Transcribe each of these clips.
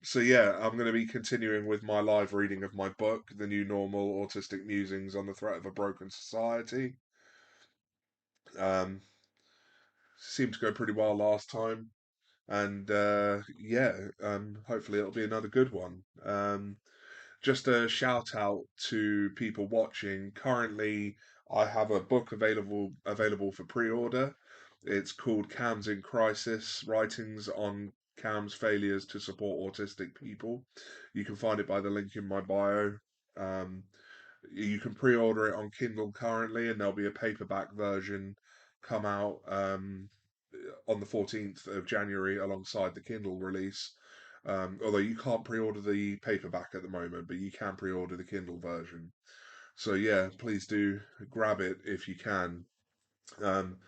So yeah, I'm going to be continuing with my live reading of my book, The New Normal: Autistic Musings on the Threat of a Broken Society. Um, Seemed to go pretty well last time, and hopefully it'll be another good one. Just a shout out to people watching. Currently, I have a book available for pre-order. It's called Cams in Crisis: Writings on Cam's Failures to Support Autistic People. You can find it by the link in my bio. Um, you can pre-order it on Kindle currently, and there'll be a paperback version come out on the 14th of January alongside the Kindle release. Although you can't pre-order the paperback at the moment, but you can pre-order the Kindle version. So yeah, please do grab it if you can. Um,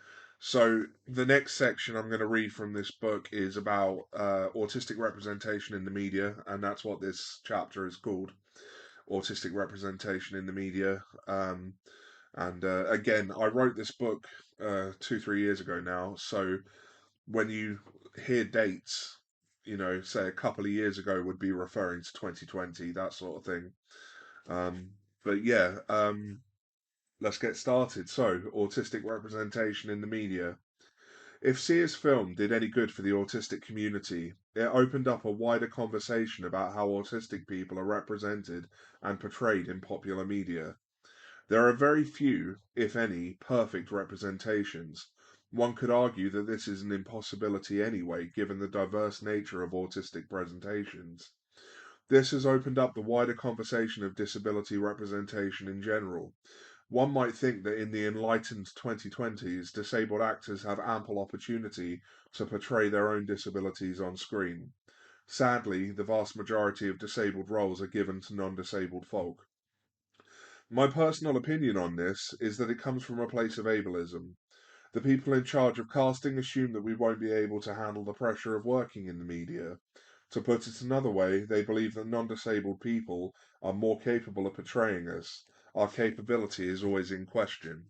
so the next section I'm going to read from this book is about autistic representation in the media, and that's what this chapter is called: autistic representation in the media. And Again, I wrote this book 2, 3 years ago now. So when you hear dates, say a couple of years ago would be referring to 2020, that sort of thing. Um, but yeah, let's get started. So, autistic representation in the media. If Sia's film did any good for the autistic community, it opened up a wider conversation about how autistic people are represented and portrayed in popular media. There are very few, if any, perfect representations. One could argue that this is an impossibility anyway, given the diverse nature of autistic presentations. This has opened up the wider conversation of disability representation in general. One might think that in the enlightened 2020s, disabled actors have ample opportunity to portray their own disabilities on screen. Sadly, the vast majority of disabled roles are given to non disabled folk. My personal opinion on this is that it comes from a place of ableism. The people in charge of casting assume that we won't be able to handle the pressure of working in the media. To put it another way, they believe that non disabled people are more capable of portraying us. Our capability is always in question.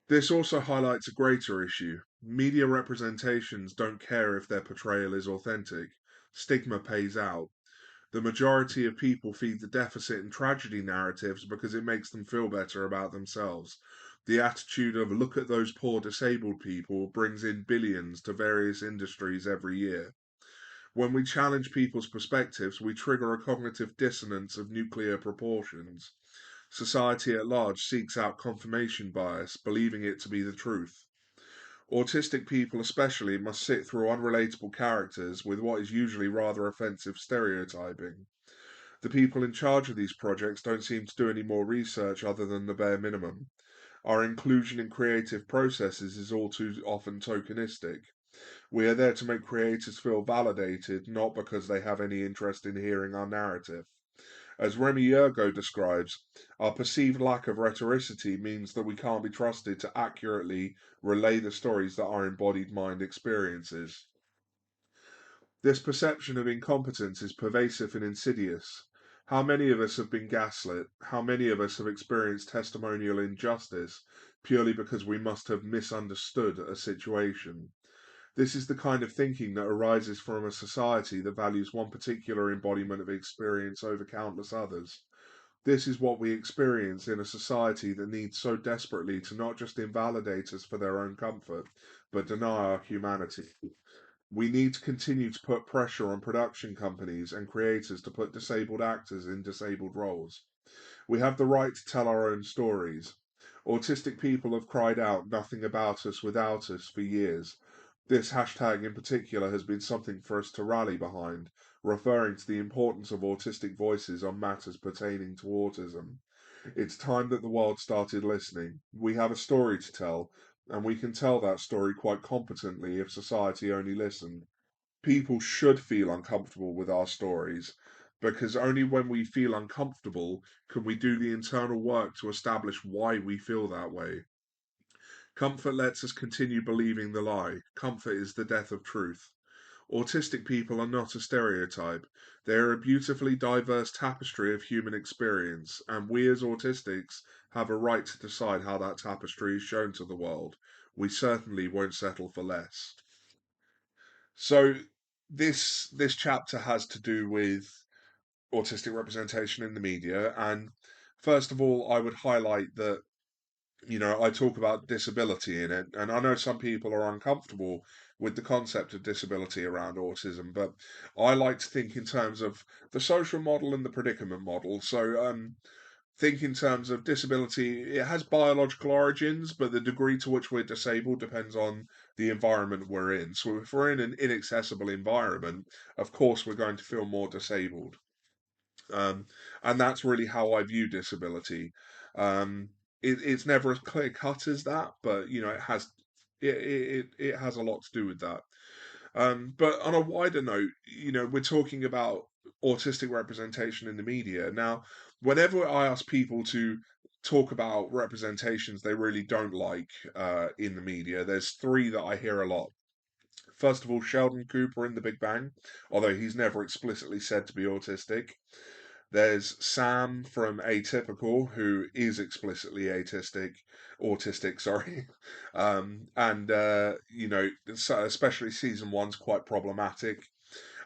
This also highlights a greater issue. Media representations don't care if their portrayal is authentic. Stigma pays out. The majority of people feed the deficit and tragedy narratives because it makes them feel better about themselves. The attitude of look at those poor disabled people brings in billions to various industries every year. When we challenge people's perspectives, we trigger a cognitive dissonance of nuclear proportions. Society at large seeks out confirmation bias, believing it to be the truth. Autistic people, especially, must sit through unrelatable characters with what is usually rather offensive stereotyping. The people in charge of these projects don't seem to do any more research other than the bare minimum. Our inclusion in creative processes is all too often tokenistic. We are there to make creators feel validated, not because they have any interest in hearing our narrative. As Remy Yergo describes, our perceived lack of rhetoricity means that we can't be trusted to accurately relay the stories that our embodied mind experiences. This perception of incompetence is pervasive and insidious. How many of us have been gaslit? How many of us have experienced testimonial injustice purely because we must have misunderstood a situation? This is the kind of thinking that arises from a society that values one particular embodiment of experience over countless others. This is what we experience in a society that needs so desperately to not just invalidate us for their own comfort, but deny our humanity. We need to continue to put pressure on production companies and creators to put disabled actors in disabled roles. We have the right to tell our own stories. Autistic people have cried out nothing about us without us for years. This hashtag in particular has been something for us to rally behind, referring to the importance of autistic voices on matters pertaining to autism. It's time that the world started listening. We have a story to tell, and we can tell that story quite competently if society only listened. People should feel uncomfortable with our stories, because only when we feel uncomfortable can we do the internal work to establish why we feel that way. Comfort lets us continue believing the lie. Comfort is the death of truth. Autistic people are not a stereotype. They are a beautifully diverse tapestry of human experience, and we as autistics have a right to decide how that tapestry is shown to the world. We certainly won't settle for less. So this chapter has to do with autistic representation in the media, and first of all, I would highlight that I talk about disability in it, and I know some people are uncomfortable with the concept of disability around autism, but I like to think in terms of the social model and the predicament model. So, think in terms of disability, it has biological origins, but the degree to which we're disabled depends on the environment we're in. So, if we're in an inaccessible environment, of course, we're going to feel more disabled. Um, and that's really how I view disability. Um, it's never as clear cut as that, but it has a lot to do with that. But on a wider note, we're talking about autistic representation in the media. Now, whenever I ask people to talk about representations they really don't like in the media, there's three that I hear a lot. First of all, Sheldon Cooper in The Big Bang, although he's never explicitly said to be autistic. There's Sam from Atypical, who is explicitly autistic, sorry. And especially season one's quite problematic.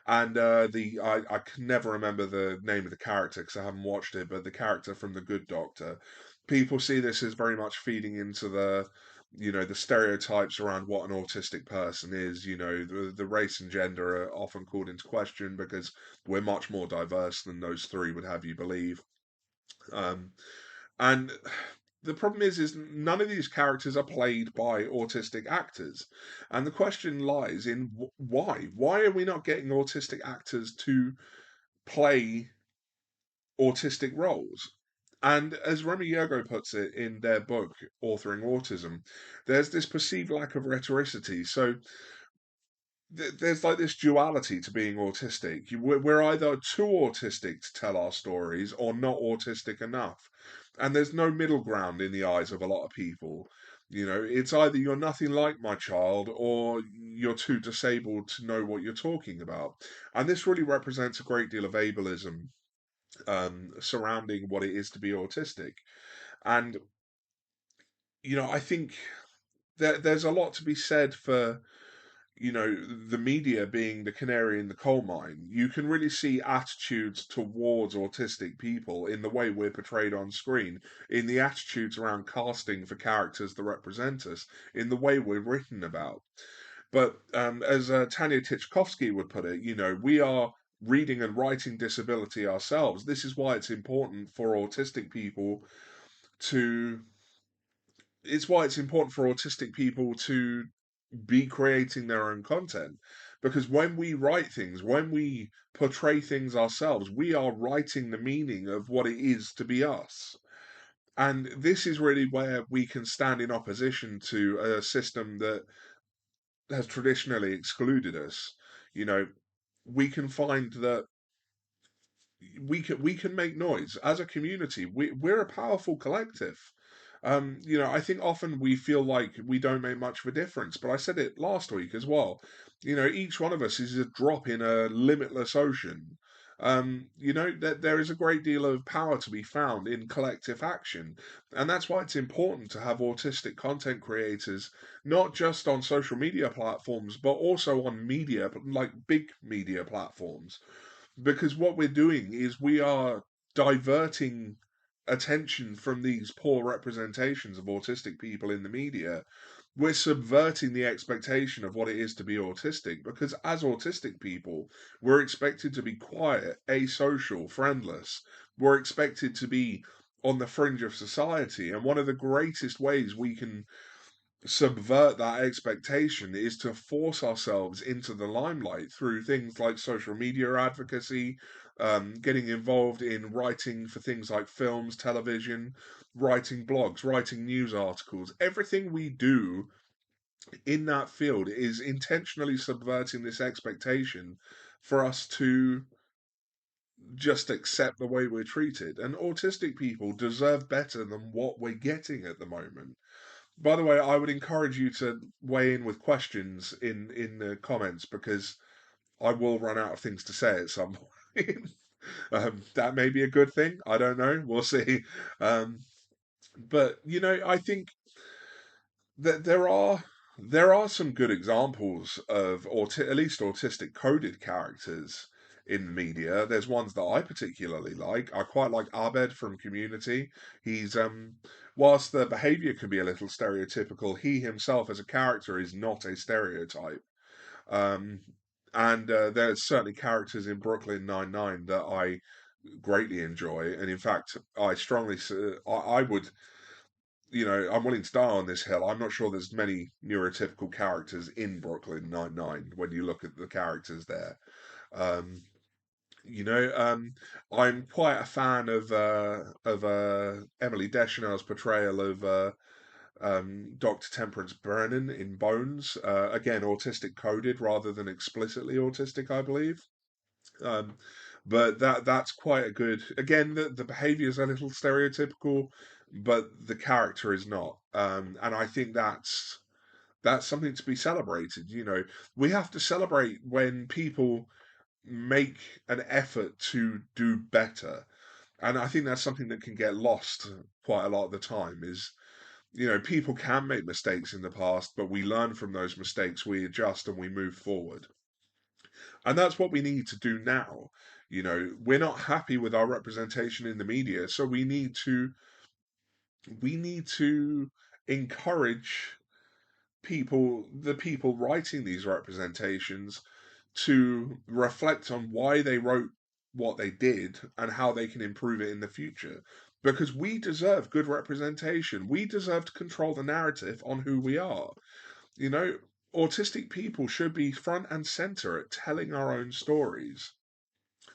And I can never remember the name of the character because I haven't watched it, but the character from The Good Doctor. People see this as very much feeding into the stereotypes around what an autistic person is. The race and gender are often called into question because we're much more diverse than those three would have you believe. Um, and the problem is none of these characters are played by autistic actors, and the question lies in why. Why are we not getting autistic actors to play autistic roles? And as Remy Yergo puts it in their book, Authoring Autism, there's this perceived lack of rhetoricity. So there's like this duality to being autistic. We're either too autistic to tell our stories or not autistic enough. And there's no middle ground in the eyes of a lot of people. It's either you're nothing like my child or you're too disabled to know what you're talking about. And this really represents a great deal of ableism surrounding what it is to be autistic. And, I think that there's a lot to be said for the media being the canary in the coal mine. You can really see attitudes towards autistic people in the way we're portrayed on screen, in the attitudes around casting for characters that represent us, in the way we're written about. But as Tanya Tichkovsky would put it, we are reading and writing disability ourselves. This is why it's important for autistic people to. It's why it's important for autistic people to be creating their own content, because when we write things, when we portray things ourselves, we are writing the meaning of what it is to be us. And this is really where we can stand in opposition to a system that has traditionally excluded us. You know, we can find that we can make noise as a community. We're a powerful collective. I think often we feel like we don't make much of a difference, but I said it last week as well. Each one of us is a drop in a limitless ocean. That there is a great deal of power to be found in collective action, and that's why it's important to have autistic content creators, not just on social media platforms, but also on media, like big media platforms, because what we're doing is we are diverting attention from these poor representations of autistic people in the media. We're subverting the expectation of what it is to be autistic, because as autistic people, we're expected to be quiet, asocial, friendless. We're expected to be on the fringe of society. And one of the greatest ways we can subvert that expectation is to force ourselves into the limelight through things like social media advocacy, getting involved in writing for things like films, television, writing blogs, writing news articles. Everything we do in that field is intentionally subverting this expectation for us to just accept the way we're treated. And autistic people deserve better than what we're getting at the moment. By the way, I would encourage you to weigh in with questions in the comments, because I will run out of things to say at some point. That may be a good thing. I don't know. We'll see. But I think that there are. There are some good examples of at least autistic coded characters in the media. There's ones that I particularly like. I quite like Abed from Community. He's whilst the behaviour can be a little stereotypical, he himself as a character is not a stereotype. Um, and there's certainly characters in Brooklyn Nine-Nine that I greatly enjoy, and in fact, I would, I'm willing to die on this hill. I'm not sure there's many neurotypical characters in Brooklyn Nine-Nine when you look at the characters there. Um, you know, um, I'm quite a fan of Emily Deschanel's portrayal of Dr. Temperance Brennan in Bones. Again, autistic coded rather than explicitly autistic, I believe. Um, but that's quite a good. Again, the behavior is a little stereotypical, but the character is not. And I think that's something to be celebrated. We have to celebrate when people make an effort to do better. And I think that's something that can get lost quite a lot of the time. People can make mistakes in the past, but we learn from those mistakes, we adjust, and we move forward. And that's what we need to do now. We're not happy with our representation in the media, so we need to encourage the people writing these representations to reflect on why they wrote what they did and how they can improve it in the future. Because we deserve good representation. We deserve to control the narrative on who we are. You know, Autistic people should be front and center at telling our own stories.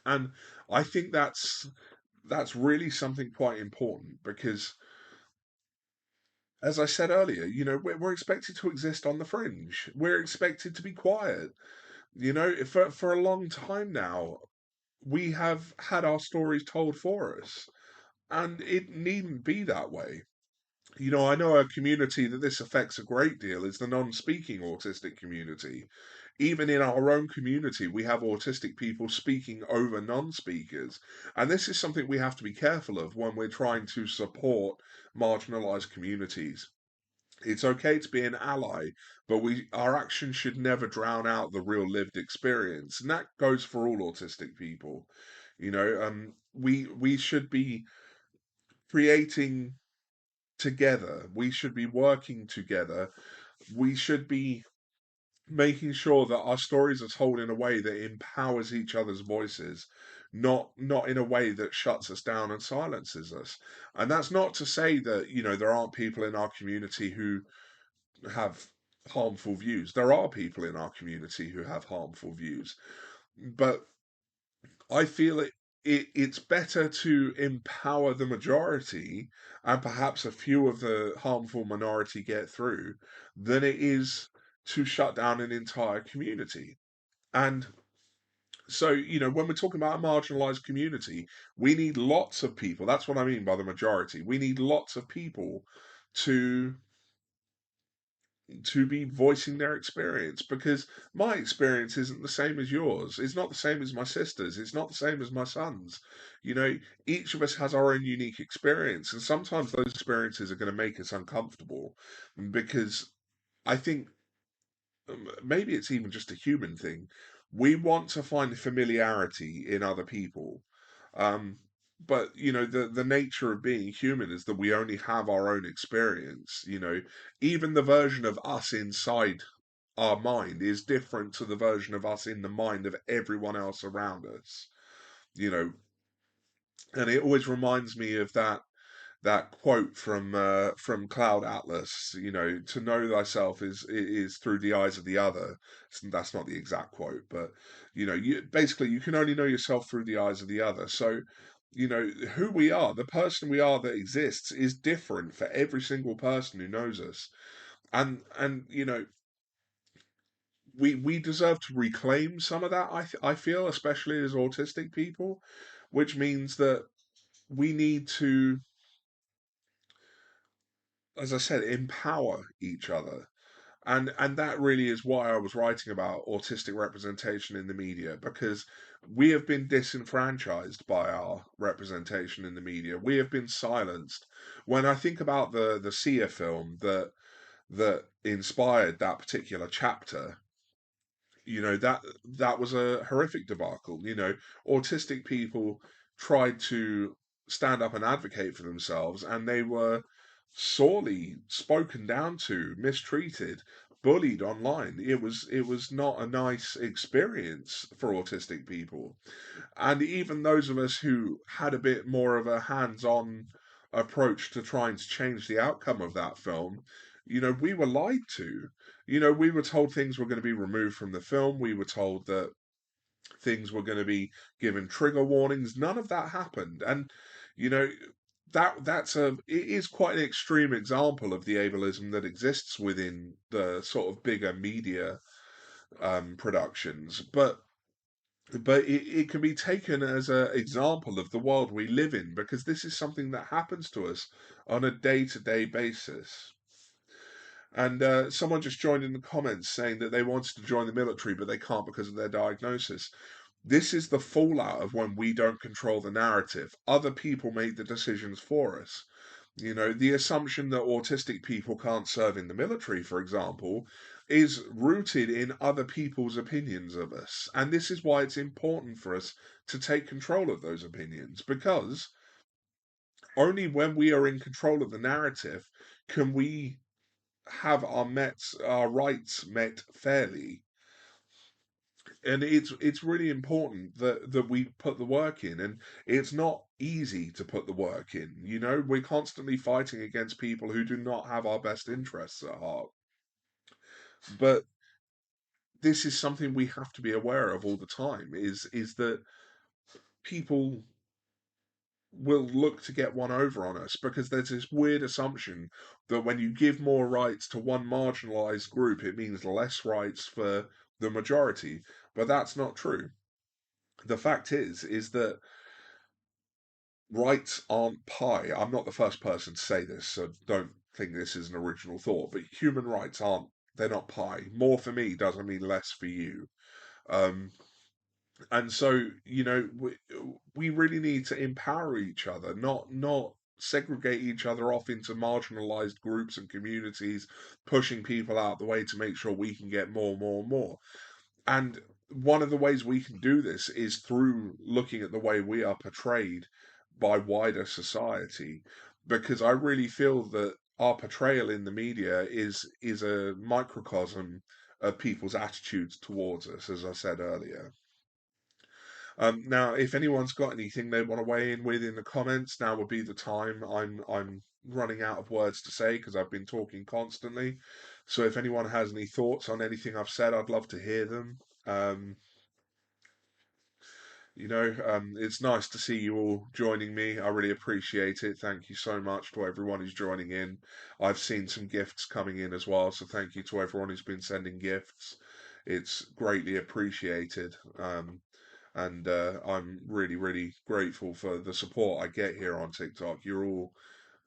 And I think that's really something quite important because, as I said earlier, we're expected to exist on the fringe. We're expected to be quiet. For a long time now, we have had our stories told for us, and it needn't be that way. I know a community that this affects a great deal is the non-speaking autistic community. Even in our own community, we have autistic people speaking over non-speakers, and this is something we have to be careful of when we're trying to support marginalized communities. It's okay to be an ally, but our actions should never drown out the real lived experience, and that goes for all autistic people. We should be creating together. We should be working together. We should be making sure that our stories are told in a way that empowers each other's voices, not in a way that shuts us down and silences us. And that's not to say that there aren't people in our community who have harmful views. There are people in our community who have harmful views, but I feel it's better to empower the majority and perhaps a few of the harmful minority get through than it is to shut down an entire community. And so, when we're talking about a marginalized community, we need lots of people. That's what I mean by the majority. We need lots of people to be voicing their experience, because my experience isn't the same as yours. It's not the same as my sister's. It's not the same as my son's. You know, each of us has our own unique experience, and sometimes those experiences are going to make us uncomfortable because I think maybe it's even just a human thing. We want to find familiarity in other people. Um, but the nature of being human is that we only have our own experience. Even the version of us inside our mind is different to the version of us in the mind of everyone else around us. You know, and it always reminds me of that quote from Cloud Atlas. To know thyself is through the eyes of the other. That's not the exact quote, but basically you can only know yourself through the eyes of the other. So who we are, the person we are that exists, is different for every single person who knows us, and we deserve to reclaim some of that. I feel, especially as autistic people, which means that we need to, as I said, empower each other. And that really is why I was writing about autistic representation in the media, because we have been disenfranchised by our representation in the media. We have been silenced. When I think about the Sia film that that inspired that particular chapter, that was a horrific debacle. Autistic people tried to stand up and advocate for themselves, and they were sorely spoken down to, mistreated, bullied online. It was not a nice experience for autistic people. And even those of us who had a bit more of a hands-on approach to trying to change the outcome of that film, we were lied to. We were told things were going to be removed from the film. We were told that things were going to be given trigger warnings. None of that happened. And, you know, it is quite an extreme example of the ableism that exists within the sort of bigger media productions. But it can be taken as an example of the world we live in, because this is something that happens to us on a day-to-day basis. And someone just joined in the comments saying that they wanted to join the military, but they can't because of their diagnosis. This is the fallout of when we don't control the narrative. Other people make the decisions for us. The assumption that autistic people can't serve in the military, for example, is rooted in other people's opinions of us. And this is why it's important for us to take control of those opinions, because only when we are in control of the narrative can we have our rights met fairly. And it's really important that we put the work in, and it's not easy to put the work in. We're constantly fighting against people who do not have our best interests at heart. But this is something we have to be aware of all the time, is that people will look to get one over on us, because there's this weird assumption that when you give more rights to one marginalized group, it means less rights for the majority. But that's not true. The fact is that rights aren't pie. I'm not the first person to say this, so don't think this is an original thought. But human rights aren't, they're not pie. More for me doesn't mean less for you. Um, and so, we really need to empower each other, not segregate each other off into marginalized groups and communities, pushing people out the way to make sure we can get more, more, more. And one of the ways we can do this is through looking at the way we are portrayed by wider society, because I really feel that our portrayal in the media is a microcosm of people's attitudes towards us, as I said earlier. Now, if anyone's got anything they want to weigh in with in the comments, now would be the time. I'm running out of words to say because I've been talking constantly. So if anyone has any thoughts on anything I've said, I'd love to hear them. It's nice to see you all joining me. I really appreciate it. Thank you so much to everyone who's joining in. I've seen some gifts coming in as well, so thank you to everyone who's been sending gifts. It's greatly appreciated. And I'm really, really grateful for the support I get here on TikTok. You're all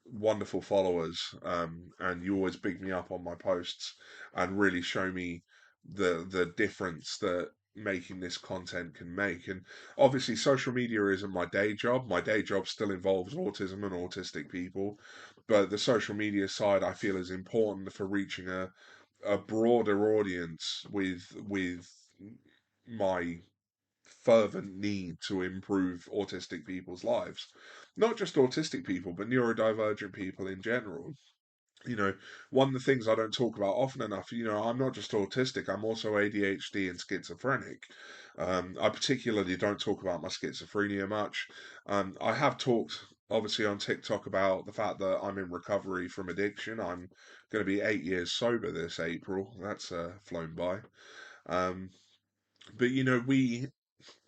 wonderful followers, and you always big me up on my posts and really show me the difference that making this content can make. And obviously, social media isn't my day job. My day job still involves autism and autistic people, but the social media side I feel is important for reaching a broader audience with my fervent need to improve autistic people's lives. Not just autistic people, but neurodivergent people in general. You know, one of the things I don't talk about often enough, I'm not just autistic, I'm also ADHD and schizophrenic. I particularly don't talk about my schizophrenia much. I have talked, obviously, on TikTok about the fact that I'm in recovery from addiction. I'm going to be 8 years sober this April. That's flown by. Um, but we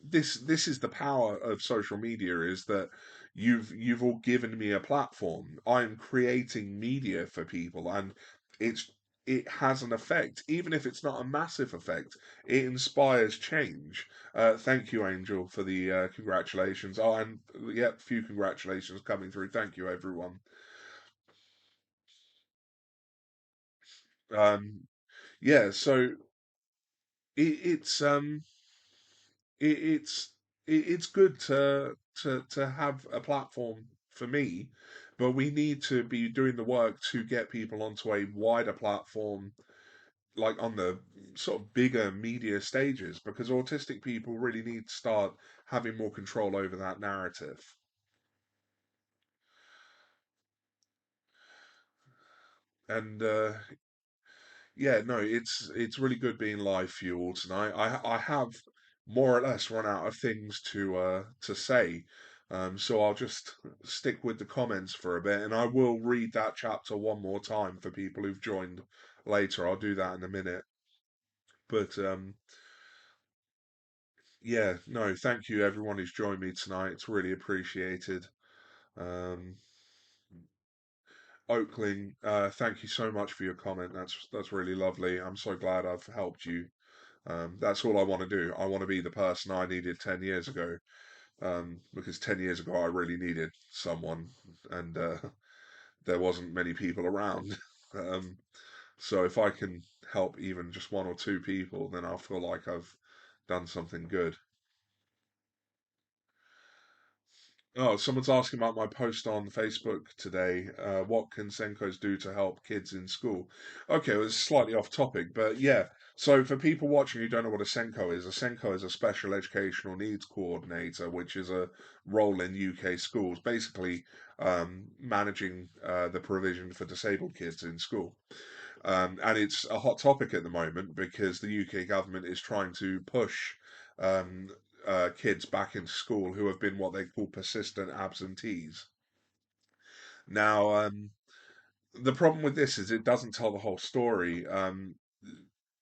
this is the power of social media, is that you've all given me a platform. I'm creating media for people, and it's it has an effect, even if it's not a massive effect. It inspires change. Thank you, Angel, for the congratulations. Oh, and yep, few congratulations coming through. Thank you, everyone. um yeah, so it's it's it's good to have a platform for me, but we need to be doing the work to get people onto a wider platform, like on the sort of bigger media stages, because autistic people really need to start having more control over that narrative. And yeah, no, it's really good being live for you all tonight. I have more or less run out of things to say. So I'll just stick with the comments for a bit, and I will read that chapter one more time for people who've joined later. I'll do that in a minute. But yeah, no, thank you everyone who's joined me tonight. It's really appreciated. Um, Oakling, thank you so much for your comment. That's really lovely. I'm so glad I've helped you. That's all I want to do. I want to be the person I needed 10 years ago. Because 10 years ago I really needed someone, and there wasn't many people around. um, so if I can help even just one or two people, then I'll feel like I've done something good. Oh, someone's asking about my post on Facebook today. What can Senkos do to help kids in school? Okay, well, it's slightly off topic, but yeah. So for people watching who don't know what a Senko is a special educational needs coordinator, which is a role in UK schools, basically managing the provision for disabled kids in school. And it's a hot topic at the moment because the UK government is trying to push um, kids back into school who have been what they call persistent absentees. Now, the problem with this is it doesn't tell the whole story.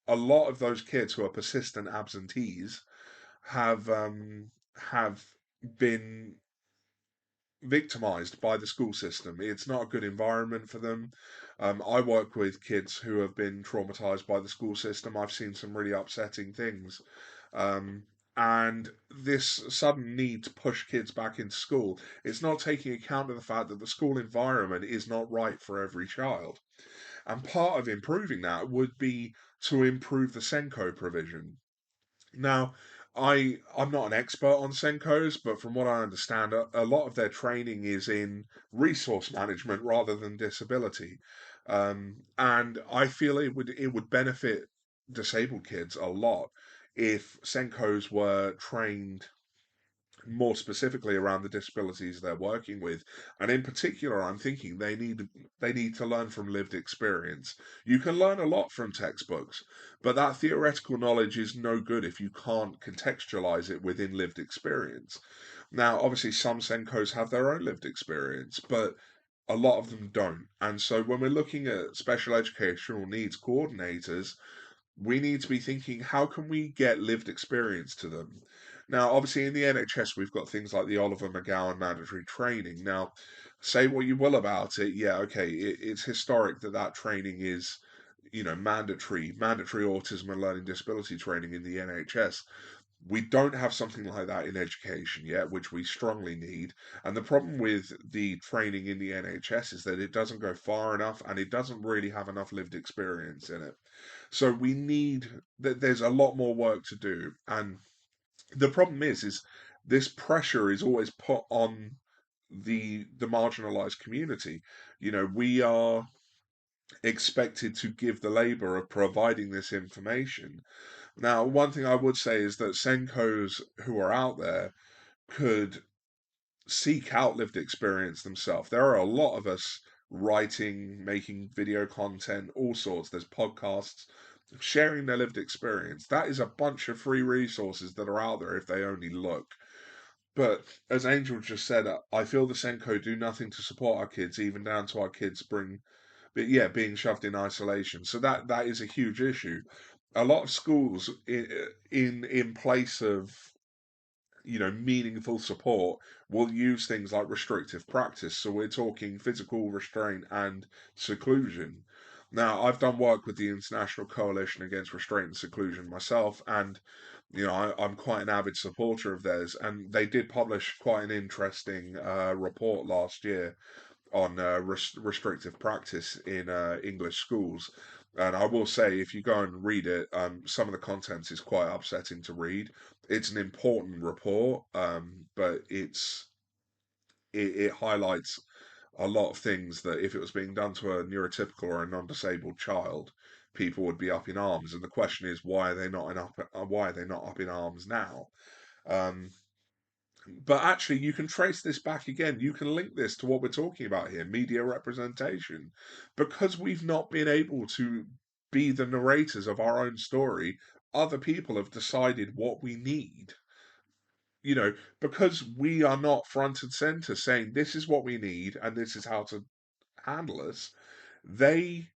A lot of those kids who are persistent absentees have been victimized by the school system. It's not a good environment for them. I work with kids who have been traumatized by the school system. I've seen some really upsetting things. Um, and this sudden need to push kids back into school, it's not taking account of the fact that the school environment is not right for every child. And part of improving that would be to improve the Senko provision. Now, I'm not an expert on Senkos, but from what I understand, a lot of their training is in resource management rather than disability, and I feel it would benefit disabled kids a lot if Senkos were trained more specifically around the disabilities they're working with. And in particular, I'm thinking they need to learn from lived experience. You can learn a lot from textbooks, but that theoretical knowledge is no good if you can't contextualize it within lived experience. Now, obviously some Senkos have their own lived experience, but a lot of them don't. And so when we're looking at special educational needs coordinators, we need to be thinking, how can we get lived experience to them? Now, obviously, in the NHS, we've got things like the Oliver McGowan mandatory training. Now, say what you will about it, yeah, okay, it's historic that that training is, mandatory autism and learning disability training in the NHS. We don't have something like that in education yet, which we strongly need. And the problem with the training in the NHS is that it doesn't go far enough and it doesn't really have enough lived experience in it. So we need that. There's a lot more work to do, and the problem is this pressure is always put on the marginalized community. We are expected to give the labor of providing this information. Now, one thing I would say is that Senkos who are out there could seek out lived experience themselves. There are a lot of us writing, making video content, all sorts. There's podcasts sharing their lived experience. That is a bunch of free resources that are out there if they only look. But as Angel just said, I feel the Senko do nothing to support our kids, even down to our kids being shoved in isolation. So that is a huge issue. A lot of schools in place of meaningful support will use things like restrictive practice. So we're talking physical restraint and seclusion. Now, I've done work with the International Coalition Against Restraint and Seclusion myself, and I'm quite an avid supporter of theirs. And they did publish quite an interesting report last year on restrictive practice in English schools. And I will say, if you go and read it, some of the contents is quite upsetting to read. It's an important report, but it highlights a lot of things that if it was being done to a neurotypical or a non-disabled child, people would be up in arms. And the question is, why are they not up in arms now? Um, but actually, you can trace this back again. You can link this to what we're talking about here, media representation. Because we've not been able to be the narrators of our own story, other people have decided what we need. You know, because we are not front and center saying this is what we need and this is how to handle us, they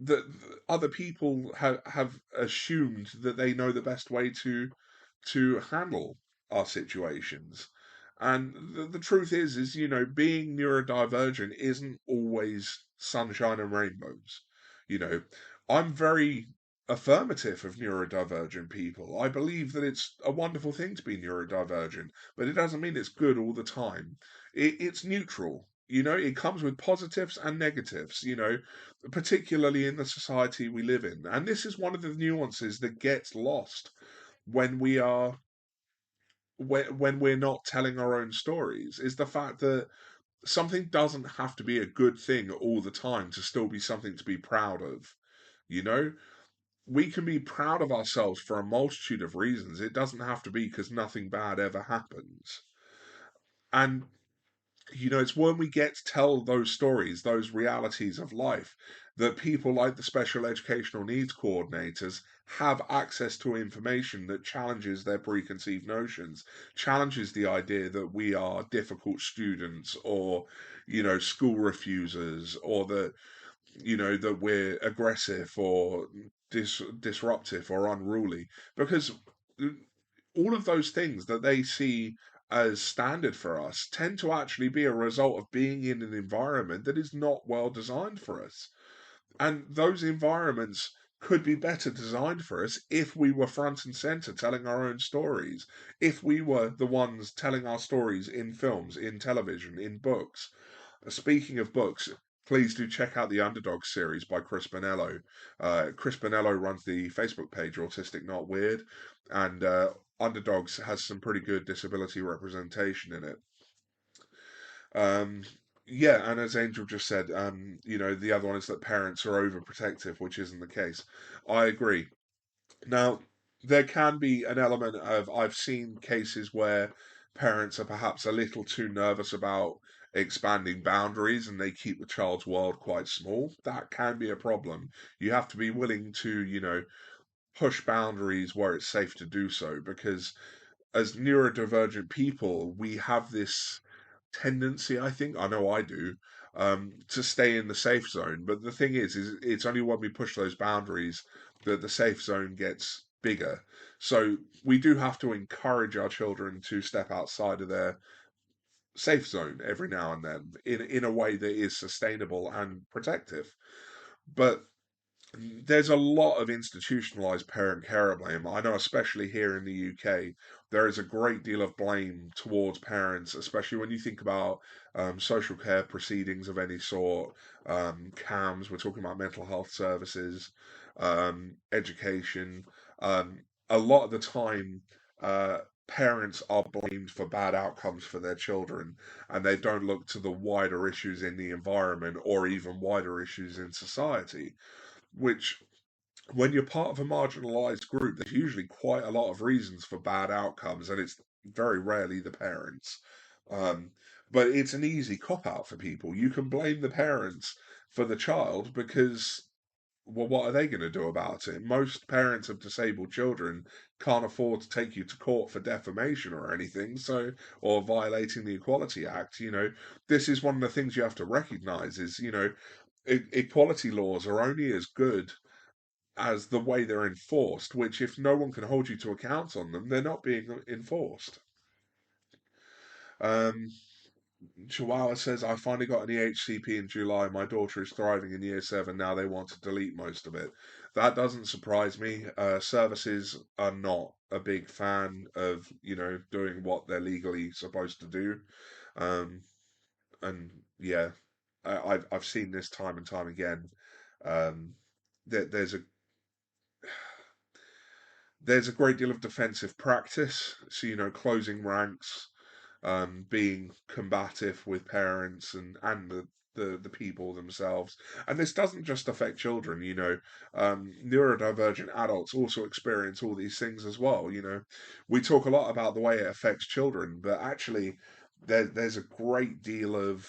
that other people have assumed that they know the best way to handle our situations. And the truth is, being neurodivergent isn't always sunshine and rainbows. You know, I'm very affirmative of neurodivergent people. I believe that it's a wonderful thing to be neurodivergent, but it doesn't mean it's good all the time. It's neutral. It comes with positives and negatives, particularly in the society we live in. And this is one of the nuances that gets lost when we're not telling our own stories, is the fact that something doesn't have to be a good thing all the time to still be something to be proud of. You know, we can be proud of ourselves for a multitude of reasons. It doesn't have to be because nothing bad ever happens. And it's when we get to tell those stories, those realities of life, that people like the special educational needs coordinators have access to information that challenges their preconceived notions, challenges the idea that we are difficult students or, school refusers, or that we're aggressive or disruptive or unruly, because all of those things that they see as standard for us tend to actually be a result of being in an environment that is not well designed for us. And those environments could be better designed for us if we were front and center telling our own stories, if we were the ones telling our stories in films, in television, in books. Speaking of books, please do check out the Underdog series by Chris Bonello. Chris Bonello runs the Facebook page Autistic Not Weird, and Underdogs has some pretty good disability representation in it. Um, yeah, and as Angel just said, the other one is that parents are overprotective, which isn't the case. I agree. Now, there can be an element of, I've seen cases where parents are perhaps a little too nervous about expanding boundaries and they keep the child's world quite small. That can be a problem. You have to be willing to, push boundaries where it's safe to do so, because as neurodivergent people, we have this tendency, I think, I know I do, to stay in the safe zone. But the thing is it's only when we push those boundaries that the safe zone gets bigger. So we do have to encourage our children to step outside of their safe zone every now and then in a way that is sustainable and protective. But there's a lot of institutionalized parent care blame. I know, especially here in the UK, there is a great deal of blame towards parents, especially when you think about social care proceedings of any sort, CAMS, we're talking about mental health services, education. Um, a lot of the time, parents are blamed for bad outcomes for their children, and they don't look to the wider issues in the environment or even wider issues in society, which, when you're part of a marginalized group, there's usually quite a lot of reasons for bad outcomes, and it's very rarely the parents. Um, but it's an easy cop out for people. You can blame the parents for the child because, well, what are they going to do about it? Most parents of disabled children can't afford to take you to court for defamation or anything, so, or violating the Equality Act. This is one of the things you have to recognize is, equality laws are only as good as the way they're enforced, which, if no one can hold you to account on them, they're not being enforced. Um, Chihuahua says, I finally got an EHCP in July. My daughter is thriving in year 7. Now they want to delete most of it. That doesn't surprise me. Services are not a big fan of, doing what they're legally supposed to do. Um, and yeah, I've seen this time and time again. Um, there's a great deal of defensive practice. So, closing ranks, being combative with parents and the people themselves. And this doesn't just affect children, neurodivergent adults also experience all these things as well. We talk a lot about the way it affects children, but actually, there's a great deal of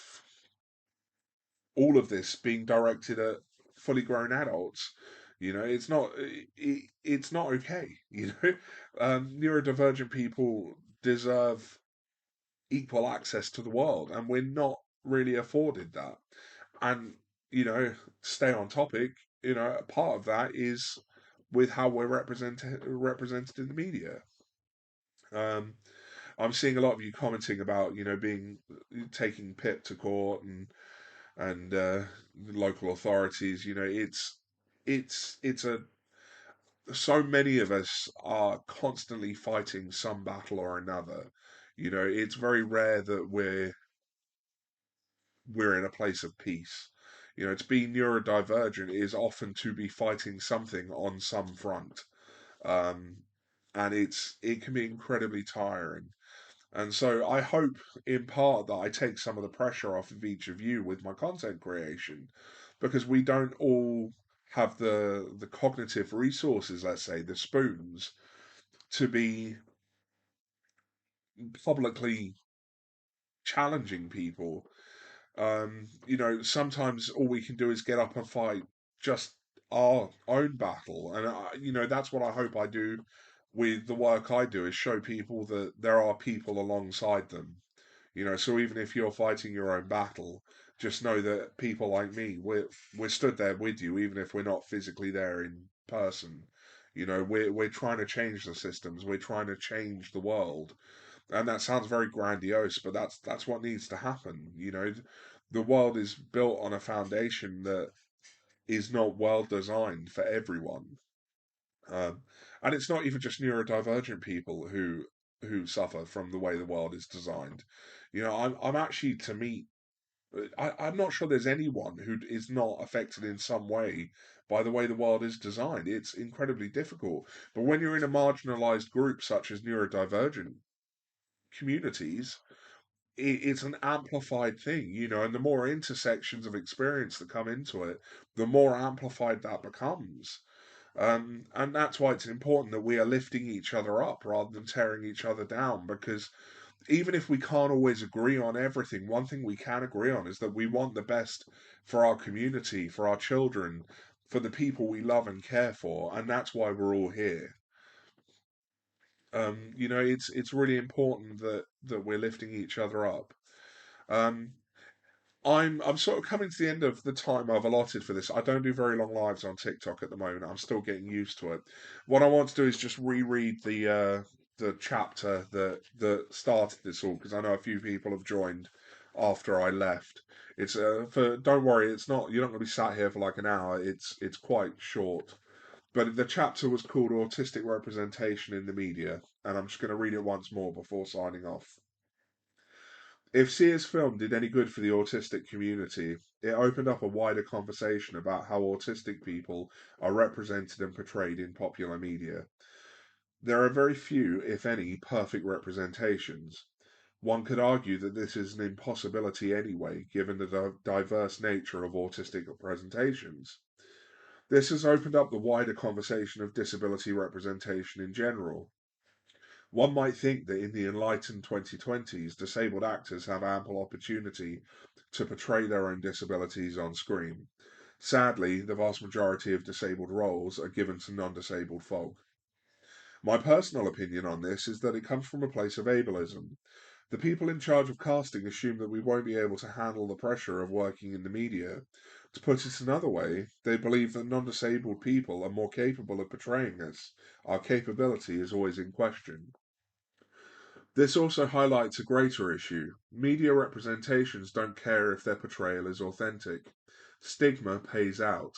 all of this being directed at fully grown adults. It's not okay. Neurodivergent people deserve equal access to the world, and we're not really afforded that. And you know, stay on topic. Part of that is with how we're represented in the media. Um, I'm seeing a lot of you commenting about being taking Pip to court and local authorities. It's a so many of us are constantly fighting some battle or another. It's very rare that we're in a place of peace. To be neurodivergent is often to be fighting something on some front, um, and it can be incredibly tiring. And so I hope in part that I take some of the pressure off of each of you with my content creation, because we don't all have the cognitive resources, let's say, the spoons, to be publicly challenging people. Sometimes all we can do is get up and fight just our own battle, and that's what I hope I do with the work I do, is show people that there are people alongside them. So even if you're fighting your own battle, just know that people like me, we're stood there with you, even if we're not physically there in person. We're trying to change the systems, we're trying to change the world, and that sounds very grandiose, but that's what needs to happen. The world is built on a foundation that is not well designed for everyone, um, and it's not even just neurodivergent people who suffer from the way the world is designed. I'm actually to meet. I'm not sure there's anyone who is not affected in some way by the way the world is designed. It's incredibly difficult. But when you're in a marginalized group such as neurodivergent communities, it's an amplified thing, and the more intersections of experience that come into it, the more amplified that becomes. And that's why it's important that we are lifting each other up rather than tearing each other down. Because even if we can't always agree on everything, one thing we can agree on is that we want the best for our community, for our children, for the people we love and care for, and that's why we're all here. It's really important that we're lifting each other up. Um, I'm sort of coming to the end of the time I've allotted for this. I don't do very long lives on TikTok at the moment. I'm still getting used to it. What I want to do is just reread the chapter that started this all, because I know a few people have joined after I left. It's for don't worry, it's not you're not going to be sat here for like an hour. It's quite short. But the chapter was called Autistic Representation in the Media, and I'm just going to read it once more before signing off. If Sia's film did any good for the autistic community, it opened up a wider conversation about how autistic people are represented and portrayed in popular media. There are very few, if any, perfect representations. One could argue that this is an impossibility anyway, given the diverse nature of autistic presentations. This has opened up the wider conversation of disability representation in general. One might think that in the enlightened 2020s, disabled actors have ample opportunity to portray their own disabilities on screen. Sadly, the vast majority of disabled roles are given to non disabled folk. My personal opinion on this is that it comes from a place of ableism. The people in charge of casting assume that we won't be able to handle the pressure of working in the media. To put it another way, they believe that non disabled people are more capable of portraying us. Our capability is always in question. This also highlights a greater issue. Media representations don't care if their portrayal is authentic. Stigma pays out.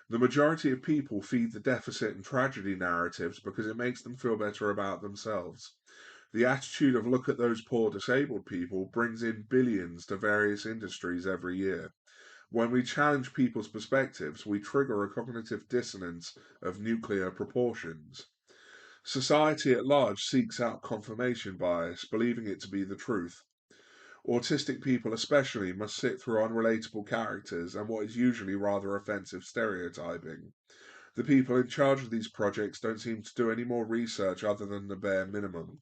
The majority of people feed the deficit and tragedy narratives because it makes them feel better about themselves. The attitude of look at those poor disabled people brings in billions to various industries every year. When we challenge people's perspectives, we trigger a cognitive dissonance of nuclear proportions. Society at large seeks out confirmation bias, believing it to be the truth. Autistic people, especially, must sit through unrelatable characters and what is usually rather offensive stereotyping. The people in charge of these projects don't seem to do any more research other than the bare minimum.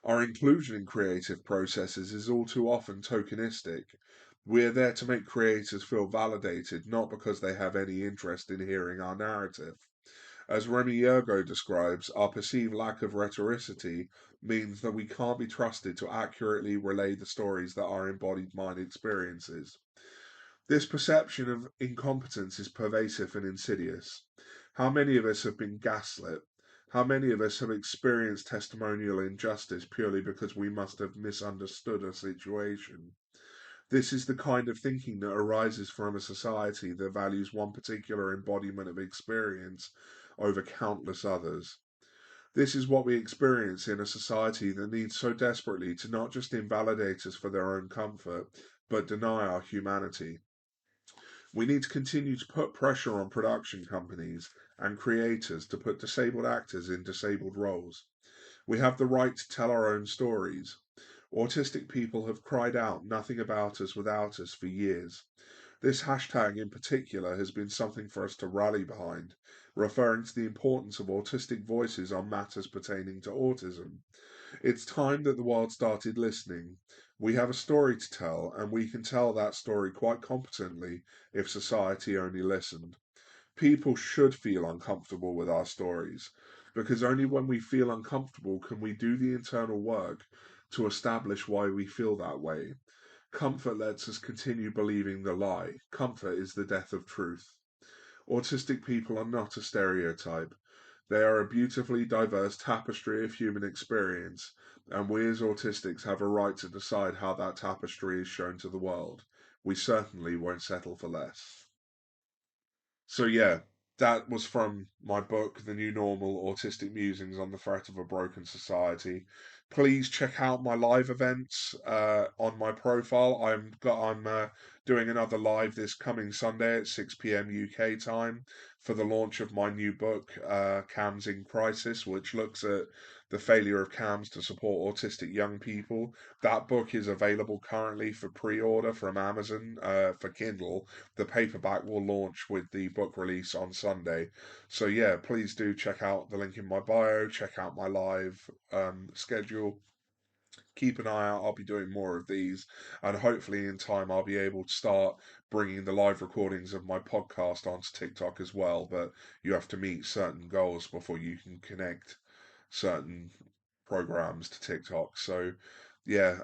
Our inclusion in creative processes is all too often tokenistic. We're there to make creators feel validated, not because they have any interest in hearing our narrative. As Remy Yergo describes, our perceived lack of rhetoricity means that we can't be trusted to accurately relay the stories that our embodied mind experiences. This perception of incompetence is pervasive and insidious. How many of us have been gaslit? How many of us have experienced testimonial injustice purely because we must have misunderstood a situation? This is the kind of thinking that arises from a society that values one particular embodiment of experience over countless others. This is what we experience in a society that needs so desperately to not just invalidate us for their own comfort, but deny our humanity. We need to continue to put pressure on production companies and creators to put disabled actors in disabled roles. We have the right to tell our own stories. Autistic people have cried out nothing about us without us for years. This hashtag in particular has been something for us to rally behind, referring to the importance of autistic voices on matters pertaining to autism. It's time that the world started listening. We have a story to tell, and we can tell that story quite competently if society only listened. People should feel uncomfortable with our stories, because only when we feel uncomfortable can we do the internal work to establish why we feel that way. Comfort lets us continue believing the lie. Comfort is the death of truth. Autistic people are not a stereotype. They are a beautifully diverse tapestry of human experience, and we as autistics have a right to decide how that tapestry is shown to the world. We certainly won't settle for less. So yeah, that was from my book, The New Normal: Autistic Musings on the Threat of a Broken Society. Please check out my live events on my profile. I'm doing another live this coming Sunday at 6 p.m. UK time for the launch of my new book, Cams in Crisis, which looks at the failure of CAMS to support autistic young people. That book is available currently for pre-order from Amazon for Kindle. The paperback will launch with the book release on Sunday. So yeah, please do check out the link in my bio, check out my live schedule. Keep an eye out. I'll be doing more of these, and hopefully in time I'll be able to start bringing the live recordings of my podcast onto TikTok as well. But you have to meet certain goals before you can connect certain programs to TikTok. So yeah,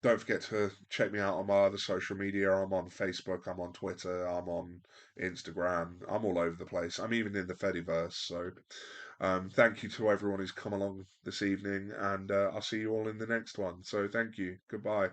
don't forget to check me out on my other social media. I'm on Facebook, I'm on Twitter, I'm on Instagram, I'm all over the place. I'm even in the Fediverse. So thank you to everyone who's come along this evening, and I'll see you all in the next one. So thank you. Goodbye.